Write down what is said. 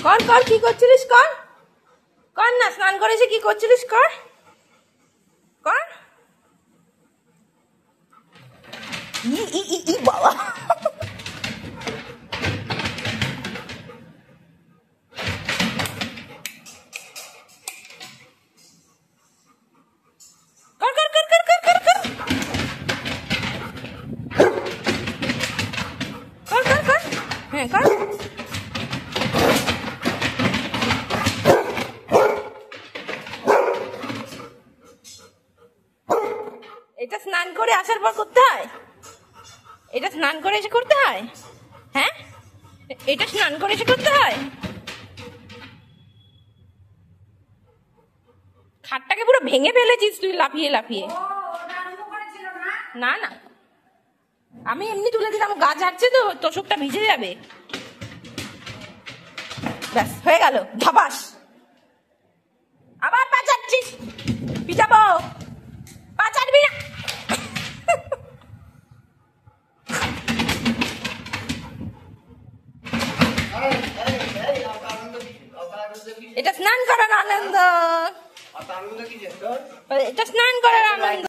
কর কর, কি করছিলিস কর, কর না, স্নান করেছে, কি করছিলিস কর কর। বাবা কর কর কর কর কর কর কর কর কর, হ্যাঁ কর। এটা স্নান করে আসার পর করতে হয়? এটা স্নান করে এসে করতে হয়? হ্যাঁ, এটা স্নান করে এসে করতে হয়? খাটটাকে পুরো ভেঙে ফেলেছিস তুই লাফিয়ে লাফিয়ে। না না, আমি এমনি তুলে দিলাম, গা ঝাড়ছে তো, তোষকটা ভিজে যাবে। ব্যাস হয়ে গেল, ধবাস। আবার পা চাটছিস, পিটাবো। পা চাটবি না। এটা স্নান করার আনন্দ, এটা স্নান করার আনন্দ।